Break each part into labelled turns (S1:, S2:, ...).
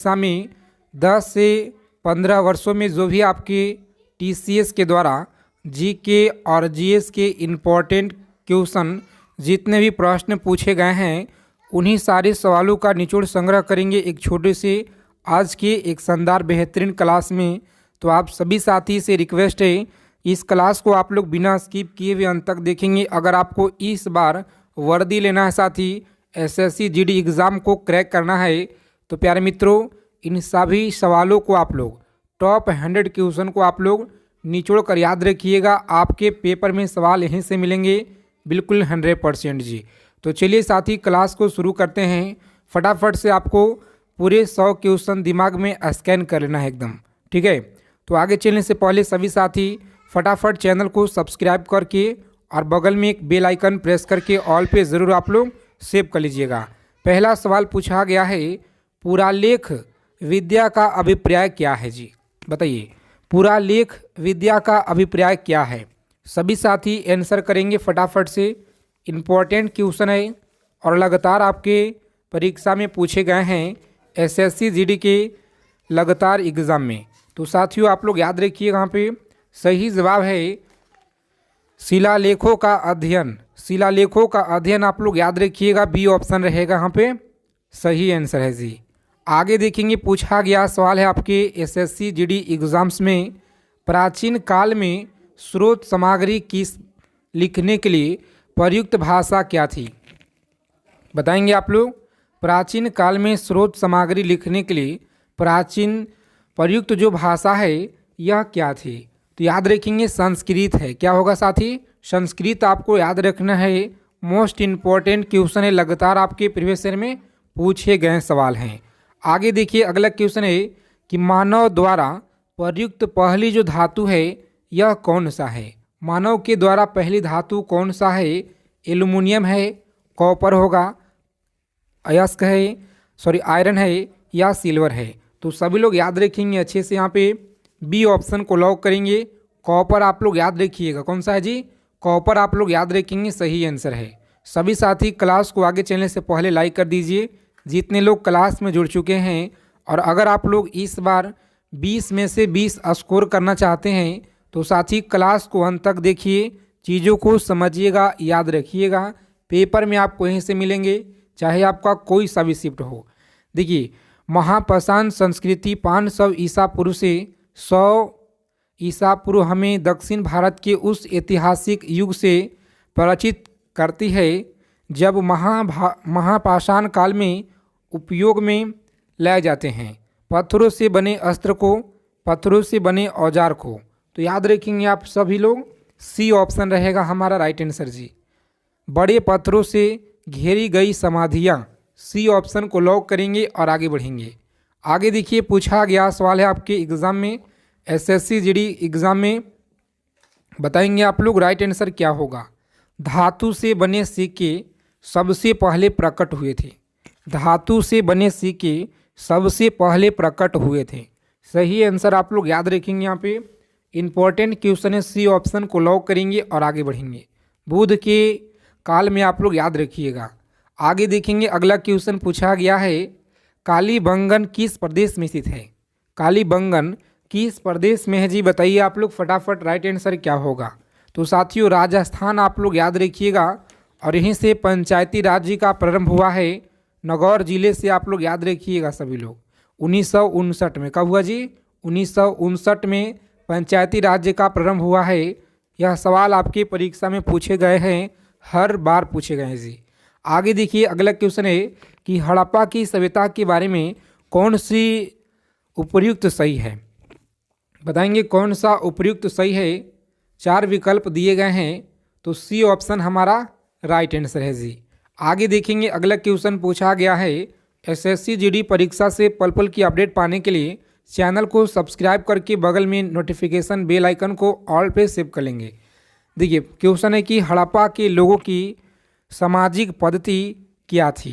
S1: कक्षा में 10 से 15 वर्षों में जो भी आपके टीसीएस के द्वारा जीके और जीएस के इम्पोर्टेंट क्वेश्चन जितने भी प्रश्न पूछे गए हैं उन्हीं सारे सवालों का निचोड़ संग्रह करेंगे एक छोटे से आज के एक शानदार बेहतरीन क्लास में। तो आप सभी साथी से रिक्वेस्ट है इस क्लास को आप लोग बिना स्किप किए हुए अंत तक देखेंगे। अगर आपको इस बार वर्दी लेना है साथी, एसएससी जीडी एग्ज़ाम को क्रैक करना है तो प्यारे मित्रों इन सभी सवालों को आप लोग टॉप 100 क्वेश्चन को आप लोग निचोड़ कर याद रखिएगा। आपके पेपर में सवाल यहीं से मिलेंगे बिल्कुल 100% जी। तो चलिए साथी क्लास को शुरू करते हैं। फटाफट से आपको पूरे 100 क्वेश्चन दिमाग में स्कैन कर लेना है एकदम, ठीक है। तो आगे चलने से पहले सभी साथी फटाफट चैनल को सब्सक्राइब करके और बगल में एक बेल आइकन प्रेस करके ऑल पे ज़रूर आप लोग सेव कर लीजिएगा। पहला सवाल पूछा गया है, पुरालेख विद्या का अभिप्राय क्या है जी? बताइए, पुरालेख विद्या का अभिप्राय क्या है? सभी साथी आंसर करेंगे फटाफट से। इम्पोर्टेंट क्वेश्चन है और लगातार आपके परीक्षा में पूछे गए हैं एसएससी जीडी के लगातार एग्ज़ाम में। तो साथियों आप लोग याद रखिए यहाँ पे सही जवाब है शिलालेखों का अध्ययन। शिलालेखों का अध्ययन आप लोग याद रखिएगा, बी ऑप्शन रहेगा यहाँ पे सही आंसर है जी। आगे देखेंगे पूछा गया सवाल है आपके एसएससी जीडी एग्ज़ाम्स में, प्राचीन काल में स्रोत सामग्री की लिखने के लिए प्रयुक्त भाषा क्या थी? बताएंगे आप लोग। प्राचीन काल में स्रोत सामग्री लिखने के लिए प्राचीन प्रयुक्त जो भाषा है यह क्या थी? तो याद रखेंगे संस्कृत है। क्या होगा साथी? संस्कृत आपको याद रखना है। मोस्ट इम्पॉर्टेंट क्वेश्चन है, लगातार आपके प्रीवियस ईयर में पूछे गए सवाल हैं। आगे देखिए अगला क्वेश्चन है कि मानव द्वारा प्रयुक्त पहली जो धातु है यह कौन सा है? मानव के द्वारा पहली धातु कौन सा है? एल्युमिनियम है, कॉपर होगा, अयस्क है, आयरन है या सिल्वर है? तो सभी लोग याद रखेंगे अच्छे से, यहाँ पे बी ऑप्शन को लॉक करेंगे। कॉपर आप लोग याद रखिएगा, कौन सा है जी? कॉपर आप लोग याद रखेंगे, सही आंसर है। सभी साथी क्लास को आगे चलने से पहले लाइक कर दीजिए जितने लोग क्लास में जुड़ चुके हैं। और अगर आप लोग इस बार 20 में से 20 स्कोर करना चाहते हैं तो साथी क्लास को अंत तक देखिए, चीज़ों को समझिएगा, याद रखिएगा। पेपर में आपको यहीं से मिलेंगे चाहे आपका कोई सा भी शिफ्ट हो। देखिए, महापाषाण संस्कृति 500 ईसा पूर्व से 100 ईसा पूर्व हमें दक्षिण भारत के उस ऐतिहासिक युग से परिचित करती है जब महापाषाण काल में उपयोग में लाए जाते हैं पत्थरों से बने अस्त्र को, पत्थरों से बने औजार को। तो याद रखेंगे आप सभी लोग, सी ऑप्शन रहेगा हमारा राइट आंसर जी। बड़े पत्थरों से घेरी गई समाधियाँ, सी ऑप्शन को लॉक करेंगे और आगे बढ़ेंगे। आगे देखिए पूछा गया सवाल है आपके एग्ज़ाम में, एसएससी जीडी एग्ज़ाम में, बताएंगे आप लोग राइट आंसर क्या होगा। धातु से बने सिक्के सबसे पहले प्रकट हुए थे। धातु से बने सिक्के सबसे पहले प्रकट हुए थे, सही आंसर आप लोग याद रखेंगे। यहाँ पे इंपॉर्टेंट क्वेश्चन है, सी ऑप्शन को लॉक करेंगे और आगे बढ़ेंगे। बुध के काल में आप लोग याद रखिएगा। आगे देखेंगे अगला क्वेश्चन पूछा गया है, कालीबंगन किस प्रदेश में स्थित है? कालीबंगन किस प्रदेश में है जी? बताइए आप लोग फटाफट, राइट आंसर क्या होगा? तो साथियों राजस्थान आप लोग याद रखिएगा और यहीं से पंचायती राज का प्रारंभ हुआ है। नागौर जिले से आप लोग याद रखिएगा सभी लोग। 1959 में कब हुआ जी? 1959 में पंचायती राज्य का प्रारंभ हुआ है। यह सवाल आपकी परीक्षा में पूछे गए हैं, हर बार पूछे गए हैं जी। आगे देखिए अगला क्वेश्चन है कि हड़प्पा की सभ्यता के बारे में कौन सी उपयुक्त सही है? बताएंगे कौन सा उपयुक्त सही है। 4 विकल्प दिए गए हैं तो सी ऑप्शन हमारा राइट आंसर है जी। आगे देखेंगे अगला क्वेश्चन पूछा गया है, एसएससी जीडी परीक्षा से पल पल की अपडेट पाने के लिए चैनल को सब्सक्राइब करके बगल में नोटिफिकेशन बेल आइकन को ऑल पे सेव कर लेंगे। देखिए क्वेश्चन है कि हड़प्पा के लोगों की सामाजिक पद्धति क्या थी?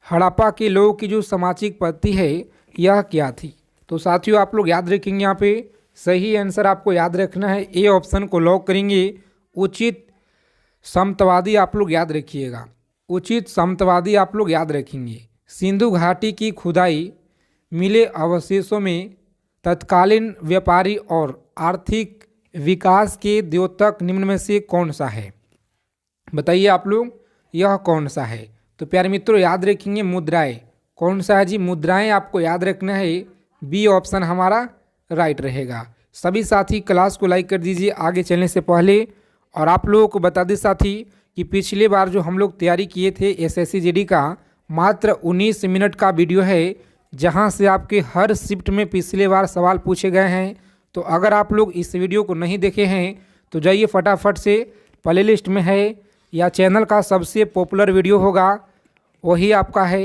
S1: हड़प्पा के लोगों की जो सामाजिक पद्धति है यह क्या थी? तो साथियों आप लोग याद रखेंगे, यहाँ पे सही आंसर आपको याद रखना है, ए ऑप्शन को लॉक करेंगे। उचित समतावादी आप लोग याद रखिएगा, उचित समतावादी आप लोग याद रखेंगे। सिंधु घाटी की खुदाई मिले अवशेषों में तत्कालीन व्यापारी और आर्थिक विकास के द्योतक निम्न में से कौन सा है? बताइए आप लोग, यह कौन सा है? तो प्यारे मित्रों याद रखेंगे मुद्राएं। कौन सा है जी? मुद्राएं आपको याद रखना है। बी ऑप्शन हमारा राइट रहेगा। सभी साथी क्लास को लाइक कर दीजिए आगे चलने से पहले। और आप लोगों को बता दें साथी कि पिछली बार जो हम लोग तैयारी किए थे एसएससी जीडी का, मात्र 19 मिनट का वीडियो है, जहां से आपके हर शिफ्ट में पिछले बार सवाल पूछे गए हैं। तो अगर आप लोग इस वीडियो को नहीं देखे हैं तो जाइए फटाफट से, प्लेलिस्ट में है या चैनल का सबसे पॉपुलर वीडियो होगा वही आपका है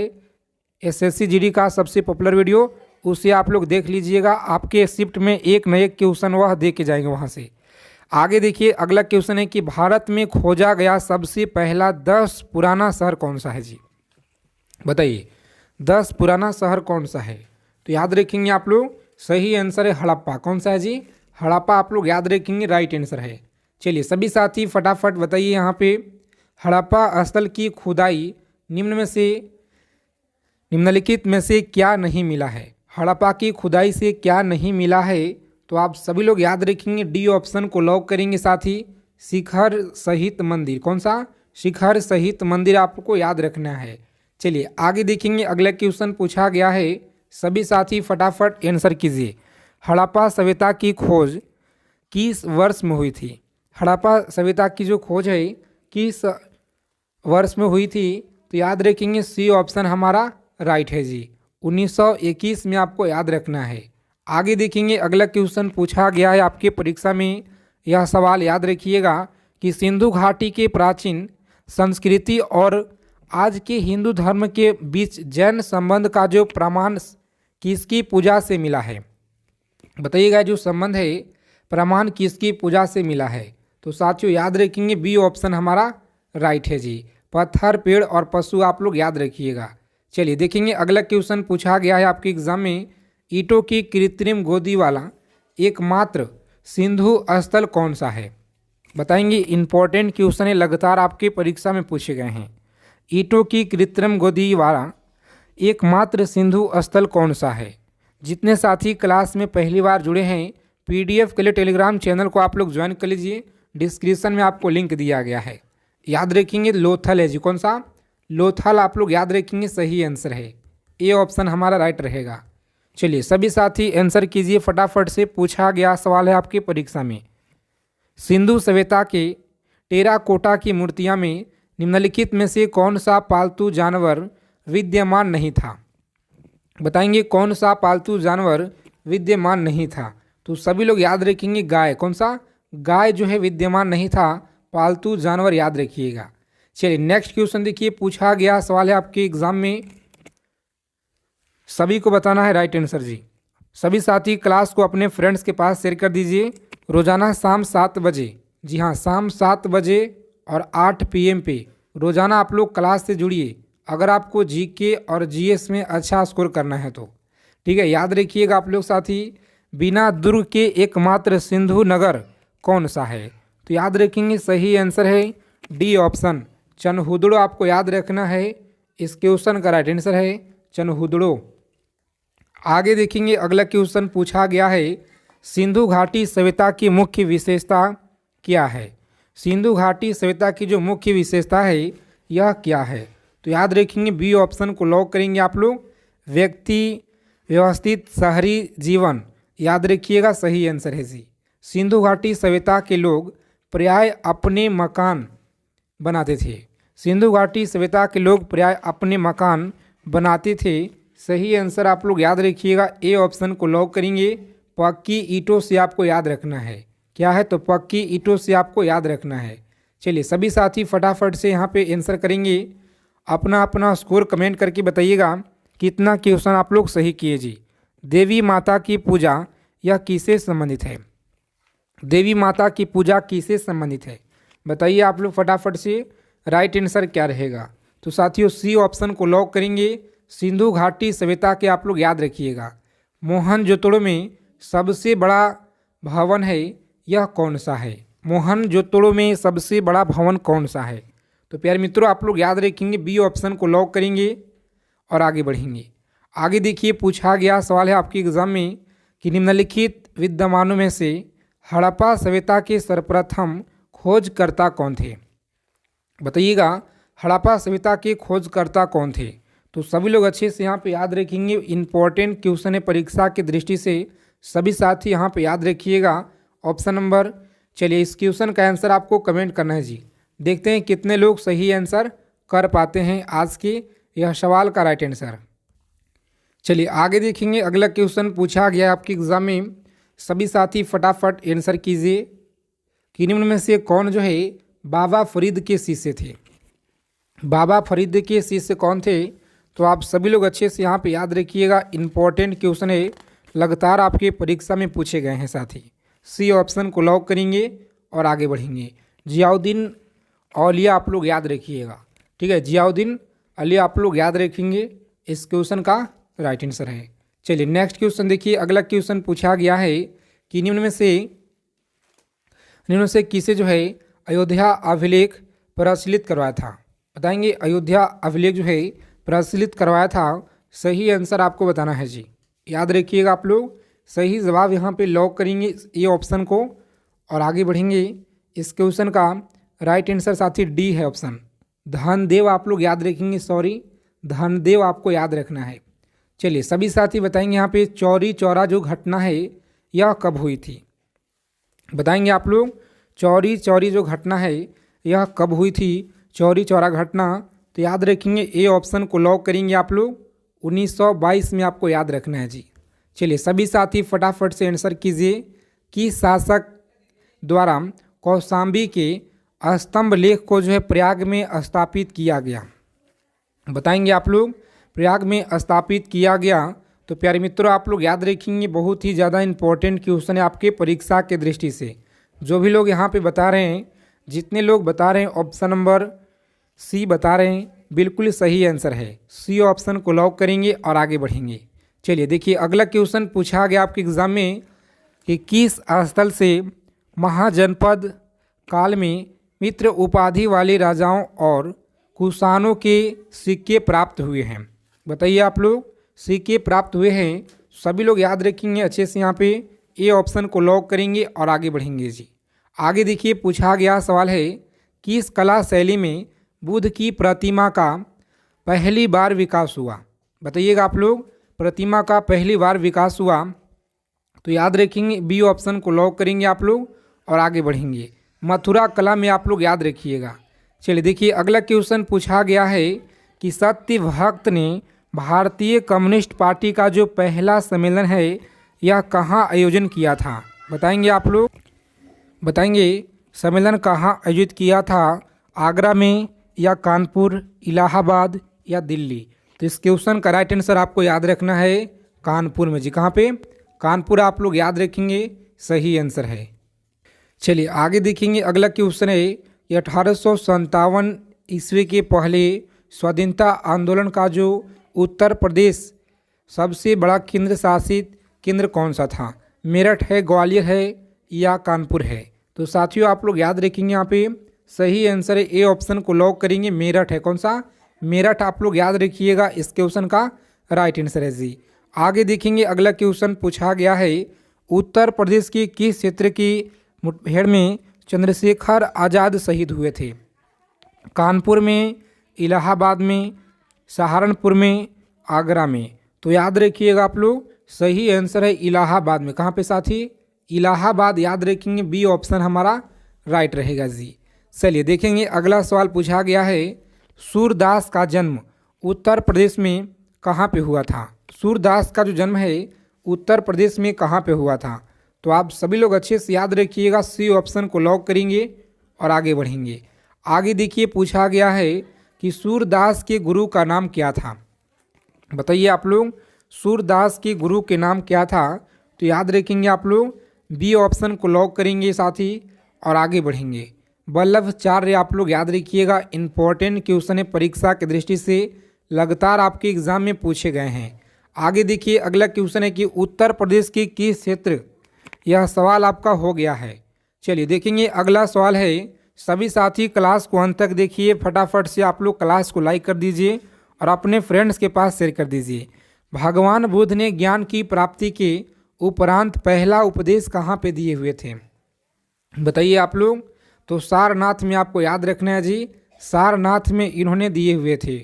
S1: एसएससी जीडी का सबसे पॉपुलर वीडियो, उसे आप लोग देख लीजिएगा। आपके शिफ्ट में एक न एक क्वेश्चन वह दे के जाएंगे वहाँ से। आगे देखिए अगला क्वेश्चन है कि भारत में खोजा गया सबसे पहला 10 पुराना शहर कौन सा है जी? बताइए 10 पुराना शहर कौन सा है? तो याद रखेंगे आप लोग, सही आंसर है हड़प्पा। कौन सा है जी? हड़प्पा आप लोग याद रखेंगे, राइट आंसर है। चलिए सभी साथी फटाफट बताइए यहाँ पे हड़प्पा स्थल की खुदाई निम्नलिखित में से क्या नहीं मिला है? हड़प्पा की खुदाई से क्या नहीं मिला है? तो आप सभी लोग याद रखेंगे, डी ऑप्शन को लॉक करेंगे साथी, शिखर सहित मंदिर। कौन सा? शिखर सहित मंदिर आपको याद रखना है। चलिए आगे देखेंगे, अगला क्वेश्चन पूछा गया है, सभी साथी फटाफट आंसर कीजिए। हड़प्पा सभ्यता की खोज किस वर्ष में हुई थी? हड़प्पा सभ्यता की जो खोज है किस वर्ष में हुई थी? तो याद रखेंगे सी ऑप्शन हमारा राइट है जी, 1921 में आपको याद रखना है। आगे देखेंगे अगला क्वेश्चन पूछा गया है आपके परीक्षा में, यह सवाल याद रखिएगा कि सिंधु घाटी के प्राचीन संस्कृति और आज के हिंदू धर्म के बीच जैन संबंध का जो प्रमाण किसकी पूजा से मिला है? बताइएगा जो संबंध है प्रमाण किसकी पूजा से मिला है? तो साथियों याद रखेंगे बी ऑप्शन हमारा राइट है जी, पत्थर पेड़ और पशु आप लोग याद रखिएगा। चलिए देखेंगे अगला क्वेश्चन पूछा गया है आपके एग्जाम में, ईंटों की कृत्रिम गोदी वाला एकमात्र सिंधु स्थल कौन सा है? बताएंगे, इंपॉर्टेंट क्वेश्चन है, लगातार आपके परीक्षा में पूछे गए हैं। ईंटों की कृत्रिम गोदी वाला एकमात्र सिंधु स्थल कौन सा है? जितने साथी क्लास में पहली बार जुड़े हैं पीडीएफ के लिए टेलीग्राम चैनल को आप लोग ज्वाइन कर लीजिए, डिस्क्रिप्शन में आपको लिंक दिया गया है। याद रखेंगे लोथल है जी। कौन सा? लोथल आप लोग याद रखेंगे, सही आंसर है, ए ऑप्शन हमारा राइट रहेगा। चलिए सभी साथी आंसर कीजिए फटाफट से, पूछा गया सवाल है आपकी परीक्षा में, सिंधु सभ्यता के टेराकोटा की मूर्तियां में निम्नलिखित में से कौन सा पालतू जानवर विद्यमान नहीं था? बताएंगे कौन सा पालतू जानवर विद्यमान नहीं था? तो सभी लोग याद रखेंगे गाय। कौन सा? गाय जो है विद्यमान नहीं था, पालतू जानवर याद रखिएगा। चलिए नेक्स्ट क्वेश्चन देखिए, पूछा गया सवाल है आपके एग्जाम में, सभी को बताना है राइट आंसर जी। सभी साथी क्लास को अपने फ्रेंड्स के पास शेयर कर दीजिए। रोजाना शाम 7 बजे, जी हाँ शाम 7 बजे और 8 PM पे रोजाना आप लोग क्लास से जुड़िए, अगर आपको जीके और जीएस में अच्छा स्कोर करना है तो। ठीक है, याद रखिएगा आप लोग साथी, बिना दुर्ग के एकमात्र सिंधु नगर कौन सा है? तो याद रखेंगे सही आंसर है डी ऑप्शन, चनहुदड़ो आपको याद रखना है। इस क्वेश्चन का राइट आंसर है चनहुदड़ो। आगे देखेंगे अगला क्वेश्चन पूछा गया है, सिंधु घाटी सभ्यता की मुख्य विशेषता क्या है? सिंधु घाटी सभ्यता की जो मुख्य विशेषता है यह क्या है? तो याद रखेंगे बी ऑप्शन को लॉक करेंगे आप लोग, व्यक्ति व्यवस्थित शहरी जीवन याद रखिएगा, सही आंसर है जी। सिंधु घाटी सभ्यता के लोग प्राय अपने मकान बनाते थे। सिंधु घाटी सभ्यता के लोग प्राय अपने मकान बनाते थे, सही आंसर आप लोग याद रखिएगा, ए ऑप्शन को लॉक करेंगे। पक्की ईंटों से आपको याद रखना है, क्या है? तो पक्की ईंटों से आपको याद रखना है। चलिए सभी साथी फटाफट से यहाँ पे आंसर करेंगे, अपना अपना स्कोर कमेंट करके बताइएगा कितना क्वेश्चन आप लोग सही किए जी। देवी माता की पूजा यह किससे संबंधित है? देवी माता की पूजा किससे संबंधित है? बताइए आप लोग फटाफट से, राइट आंसर क्या रहेगा? तो साथियों सी ऑप्शन को लॉक करेंगे, सिंधु घाटी सभ्यता के आप लोग याद रखिएगा। मोहनजोदड़ो में सबसे बड़ा भवन है, यह कौन सा है? मोहनजोदड़ो में सबसे बड़ा भवन कौन सा है? तो प्यारे मित्रों आप लोग याद रखेंगे, बी ऑप्शन को लॉक करेंगे और आगे बढ़ेंगे। आगे देखिए पूछा गया सवाल है आपके एग्जाम में कि निम्नलिखित विद्यमानों में से हड़प्पा सभ्यता के सर्वप्रथम खोजकर्ता कौन थे। बताइएगा हड़प्पा सभ्यता के खोजकर्ता कौन थे। तो सभी लोग अच्छे से यहाँ पे याद रखेंगे, इंपॉर्टेंट क्वेश्चन है परीक्षा की दृष्टि से, सभी साथी यहाँ पे याद रखिएगा। ऑप्शन नंबर, चलिए इस क्वेश्चन का आंसर आपको कमेंट करना है जी। देखते हैं कितने लोग सही आंसर कर पाते हैं आज के यह सवाल का राइट आंसर। चलिए आगे देखेंगे, अगला क्वेश्चन पूछा गया है आपके एग्जाम में, सभी साथी फटाफट आंसर कीजिए कि निम्न में से कौन जो है बाबा फरीद के शिष्य थे। बाबा फरीद के शिष्य कौन थे। तो आप सभी लोग अच्छे से यहाँ पे याद रखिएगा, इंपॉर्टेंट क्वेश्चन है, लगातार आपके परीक्षा में पूछे गए हैं साथी। सी ऑप्शन को लॉक करेंगे और आगे बढ़ेंगे। जियाउद्दीन औलिया आप लोग याद रखिएगा, ठीक है, जियाउद्दीन औलिया आप लोग याद रखेंगे, इस क्वेश्चन का राइट आंसर है। चलिए नेक्स्ट क्वेश्चन देखिए, अगला क्वेश्चन पूछा गया है कि निम्न में से किसे जो है अयोध्या अभिलेख प्रचलित करवाया था। बताएंगे अयोध्या अभिलेख जो है प्रचलित करवाया था। सही आंसर आपको बताना है जी, याद रखिएगा आप लोग। सही जवाब यहाँ पे लॉक करेंगे ये ऑप्शन को और आगे बढ़ेंगे। इस क्वेश्चन का राइट आंसर साथी डी है ऑप्शन, धनदेव आप लोग याद रखेंगे, सॉरी धनदेव आपको याद रखना है। चलिए सभी साथी बताएंगे यहाँ पे चौरी चौरा जो घटना है यह कब हुई थी। बताएंगे आप लोग चौरी चौरी जो घटना है यह कब हुई थी, चौरी चौरा घटना। तो याद रखेंगे ए ऑप्शन को लॉक करेंगे आप लोग, 1922 में आपको याद रखना है जी। चलिए सभी साथी फटाफट से आंसर कीजिए कि शासक द्वारा कौशाम्बी के स्तंभ लेख को जो है प्रयाग में स्थापित किया गया। बताएंगे आप लोग प्रयाग में स्थापित किया गया। तो प्यारे मित्रों आप लोग याद रखेंगे, बहुत ही ज़्यादा इंपॉर्टेंट क्वेश्चन है आपके परीक्षा के दृष्टि से। जो भी लोग यहाँ पे बता रहे हैं, जितने लोग बता रहे हैं ऑप्शन नंबर सी बता रहे हैं, बिल्कुल सही आंसर है। सी ऑप्शन को लॉक करेंगे और आगे बढ़ेंगे। चलिए देखिए अगला क्वेश्चन पूछा गया आपके एग्जाम में कि किस स्थल से महाजनपद काल में मित्र उपाधि वाले राजाओं और कुषाणों के सिक्के प्राप्त हुए हैं। बताइए आप लोग, सिक्के प्राप्त हुए हैं, सभी लोग याद रखेंगे अच्छे से। यहाँ पे ए ऑप्शन को लॉक करेंगे और आगे बढ़ेंगे जी। आगे देखिए पूछा गया सवाल है किस कला शैली में बुद्ध की प्रतिमा का पहली बार विकास हुआ। बताइएगा आप लोग, प्रतिमा का पहली बार विकास हुआ। तो याद रखेंगे बी ऑप्शन को लॉक करेंगे आप लोग और आगे बढ़ेंगे। मथुरा कला में आप लोग याद रखिएगा। चलिए देखिए अगला क्वेश्चन पूछा गया है कि सत्यभक्त ने भारतीय कम्युनिस्ट पार्टी का जो पहला सम्मेलन है यह कहाँ आयोजन किया था। बताएंगे आप लोग, बताएंगे सम्मेलन कहाँ आयोजित किया था, आगरा में या कानपुर, इलाहाबाद या दिल्ली। तो इस क्वेश्चन का राइट आंसर आपको याद रखना है कानपुर में जी। कहाँ पे, कानपुर आप लोग याद रखेंगे, सही आंसर है। चलिए आगे देखेंगे, अगला क्वेश्चन है 1857 ईस्वी के पहले स्वाधीनता आंदोलन का जो उत्तर प्रदेश सबसे बड़ा केंद्र शासित केंद्र कौन सा था। मेरठ है, ग्वालियर है या कानपुर है। तो साथियों आप लोग याद रखेंगे यहाँ पे सही आंसर है ए ऑप्शन को लॉक करेंगे, मेरठ है। कौन सा, मेरठ आप लोग याद रखिएगा, इस क्वेश्चन का राइट आंसर है जी। आगे देखेंगे अगला क्वेश्चन पूछा गया है उत्तर प्रदेश के किस क्षेत्र की मुठभेड़ में चंद्रशेखर आज़ाद शहीद हुए थे। कानपुर में, इलाहाबाद में, सहारनपुर में, आगरा में। तो याद रखिएगा आप लोग, सही आंसर है इलाहाबाद में। कहाँ पे साथी, इलाहाबाद याद रखेंगे, बी ऑप्शन हमारा राइट रहेगा जी। चलिए देखेंगे अगला सवाल पूछा गया है सूरदास का जन्म उत्तर प्रदेश में कहाँ पे हुआ था। सूरदास का जो जन्म है उत्तर प्रदेश में कहाँ पे हुआ था। तो आप सभी लोग अच्छे से याद रखिएगा, सी ऑप्शन को लॉक करेंगे और आगे बढ़ेंगे। आगे देखिए पूछा गया है कि सूरदास के गुरु का नाम क्या था। बताइए आप लोग, सूरदास के गुरु के नाम क्या था। तो याद रखेंगे आप लोग, बी ऑप्शन को लॉक करेंगे साथी और आगे बढ़ेंगे। वल्लभाचार्य आप लोग याद रखिएगा, इंपॉर्टेंट क्वेश्चन है परीक्षा की दृष्टि से, लगातार आपके एग्जाम में पूछे गए हैं। आगे देखिए अगला क्वेश्चन है कि उत्तर प्रदेश के किस क्षेत्र, यह सवाल आपका हो गया है। चलिए देखेंगे अगला सवाल है, सभी साथी क्लास को अंत तक देखिए, फटाफट से आप लोग क्लास को लाइक कर दीजिए और अपने फ्रेंड्स के पास शेयर कर दीजिए। भगवान बुद्ध ने ज्ञान की प्राप्ति के उपरांत पहला उपदेश कहाँ पे दिए हुए थे? बताइए आप लोग। तो सारनाथ में आपको याद रखना है जी, सारनाथ में इन्होंने दिए हुए थे।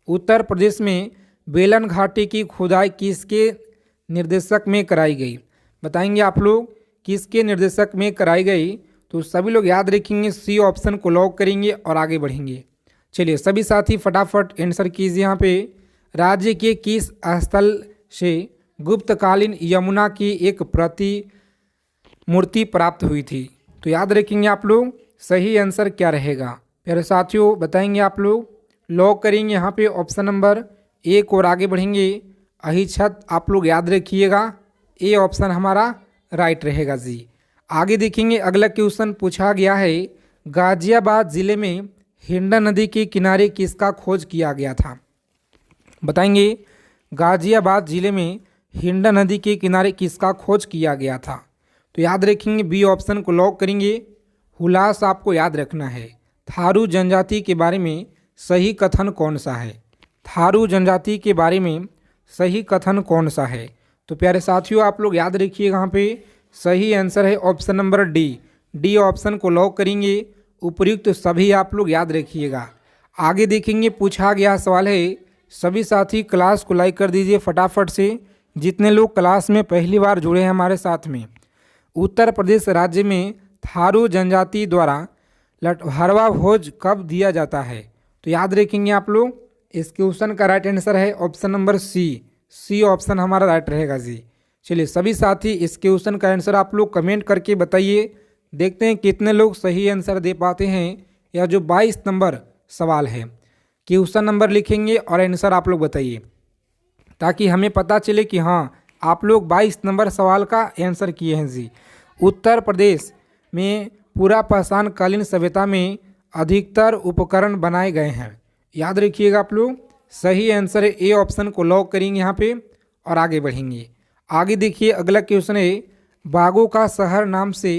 S1: उत्तर प्रदेश में बेलन घाटी की खुदाई किसके निर्देशक में कराई गई? बताएंगे आप लोग किसके निर्देशक में कराई गई? तो सभी लोग याद रखेंगे, सी ऑप्शन को लॉक करेंगे और आगे बढ़ेंगे। चलिए सभी साथी फटाफट आंसर कीजिए। यहाँ पे राज्य के किस स्थल से गुप्तकालीन यमुना की एक मूर्ति प्राप्त हुई थी? तो याद रखेंगे आप लोग, सही आंसर क्या रहेगा प्यारे साथियों बताएंगे आप लोग। लॉक करेंगे यहाँ पे ऑप्शन नंबर 1 और आगे बढ़ेंगे। अहिछत आप लोग याद रखिएगा, ए ऑप्शन हमारा राइट रहेगा जी। आगे देखेंगे अगला क्वेश्चन पूछा गया है, गाजियाबाद जिले में हिंडन नदी के किनारे किसका खोज किया गया था? बताएंगे गाजियाबाद जिले में हिंडन नदी के किनारे किसका खोज किया गया था? तो याद रखेंगे बी ऑप्शन को लॉक करेंगे। हुलास आपको याद रखना है। थारू जनजाति के बारे में सही कथन कौन सा है? थारू जनजाति के बारे में सही कथन कौन सा है? तो प्यारे साथियों आप लोग याद रखिए, यहाँ पे सही आंसर है ऑप्शन नंबर डी ऑप्शन को लॉक करेंगे। उपयुक्त सभी आप लोग याद रखिएगा। आगे देखेंगे पूछा गया सवाल है, सभी साथी क्लास को लाइक कर दीजिए फटाफट से, जितने लोग क्लास में पहली बार जुड़े हैं हमारे साथ में। उत्तर प्रदेश राज्य में थारू जनजाति द्वारा लटहरवा भोज कब दिया जाता है? तो याद रखेंगे आप लोग, इस क्वेश्चन का राइट आंसर है ऑप्शन नंबर सी ऑप्शन हमारा राइट रहेगा जी। चलिए सभी साथी इस क्वेश्चन का आंसर आप लोग कमेंट करके बताइए, देखते हैं कितने लोग सही आंसर दे पाते हैं। यह जो 22 नंबर सवाल है, क्वेश्चन नंबर लिखेंगे और आंसर आप लोग बताइए, ताकि हमें पता चले कि हाँ आप लोग 22 नंबर सवाल का आंसर किए हैं जी। उत्तर प्रदेश में पूरा पाषाण कालीन सभ्यता में अधिकतर उपकरण बनाए गए हैं। याद रखिएगा आप लोग, सही आंसर है ए ऑप्शन को लॉक करेंगे यहाँ पे और आगे बढ़ेंगे। आगे देखिए अगला क्वेश्चन है, बागों का शहर नाम से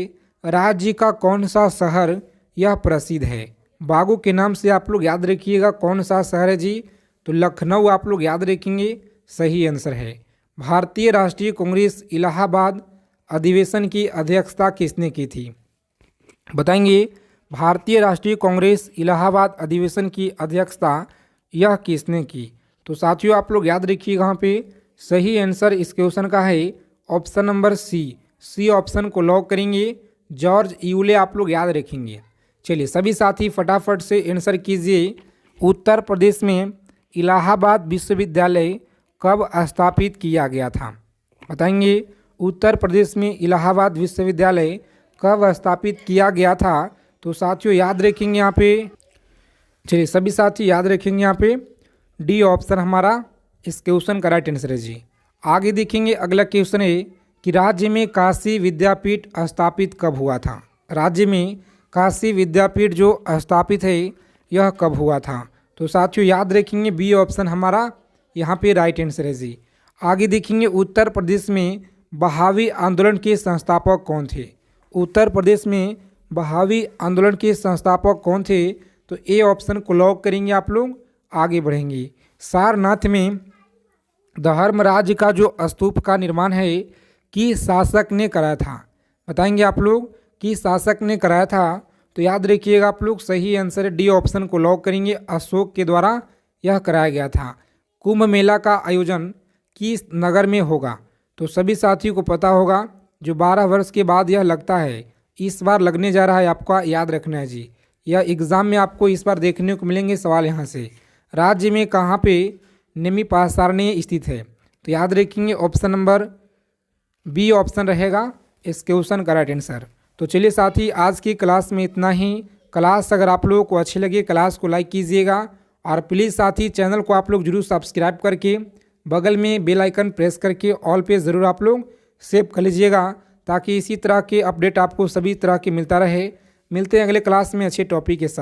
S1: राज्य का कौन सा शहर यह प्रसिद्ध है? बागों के नाम से आप लोग याद रखिएगा कौन सा शहर है जी? तो लखनऊ आप लोग याद रखेंगे, सही आंसर है। भारतीय राष्ट्रीय कांग्रेस इलाहाबाद अधिवेशन की अध्यक्षता किसने की थी? बताएंगे भारतीय राष्ट्रीय कांग्रेस इलाहाबाद अधिवेशन की अध्यक्षता यह किसने की? तो साथियों आप लोग याद रखिएगा, यहाँ पे सही आंसर इस क्वेश्चन का है ऑप्शन नंबर सी ऑप्शन को लॉक करेंगे। जॉर्ज यूले आप लोग याद रखेंगे। चलिए सभी साथी फटाफट से आंसर कीजिए। उत्तर प्रदेश में इलाहाबाद विश्वविद्यालय कब स्थापित किया गया था? बताएंगे उत्तर प्रदेश में इलाहाबाद विश्वविद्यालय कब स्थापित किया गया था? तो साथियों याद रखेंगे यहाँ पे, चलिए सभी साथी याद रखेंगे यहाँ पे डी ऑप्शन हमारा इस क्वेश्चन का राइट आंसर है जी। आगे देखेंगे अगला क्वेश्चन है कि राज्य में काशी विद्यापीठ स्थापित कब हुआ था? राज्य में काशी विद्यापीठ जो स्थापित है यह कब हुआ था? तो साथियों याद रखेंगे बी ऑप्शन हमारा यहाँ पे राइट आंसर है जी। आगे देखेंगे उत्तर प्रदेश में बहावी आंदोलन के संस्थापक कौन थे? उत्तर प्रदेश में बहावी आंदोलन के संस्थापक कौन थे? तो ए ऑप्शन को लॉक करेंगे आप लोग, आगे बढ़ेंगे। सारनाथ में धर्मराज का जो स्तूप का निर्माण है किस शासक ने कराया था? बताएंगे आप लोग किस शासक ने कराया था? तो याद रखिएगा आप लोग, सही आंसर है डी ऑप्शन को लॉक करेंगे, अशोक के द्वारा यह कराया गया था। कुंभ मेला का आयोजन किस नगर में होगा? तो सभी साथियों को पता होगा, जो 12 वर्ष के बाद यह लगता है, इस बार लगने जा रहा है, आपका याद रखना है जी। यह एग्ज़ाम में आपको इस बार देखने को मिलेंगे सवाल यहाँ से। राज्य में कहाँ पे नेमी पाषारण्य स्थित है? तो याद रखेंगे ऑप्शन नंबर बी ऑप्शन रहेगा इस क्वेश्चन का राइट आंसर। तो चलिए साथी आज की क्लास में इतना ही। क्लास अगर आप लोगों को अच्छी लगे क्लास को लाइक कीजिएगा और प्लीज़ साथी चैनल को आप लोग जरूर सब्सक्राइब करके बगल में बेल आइकन प्रेस करके ऑल पे ज़रूर आप लोग सेव कर लीजिएगा, ताकि इसी तरह के अपडेट आपको सभी तरह के मिलता रहे। मिलते हैं अगले क्लास में अच्छे टॉपिक के साथ।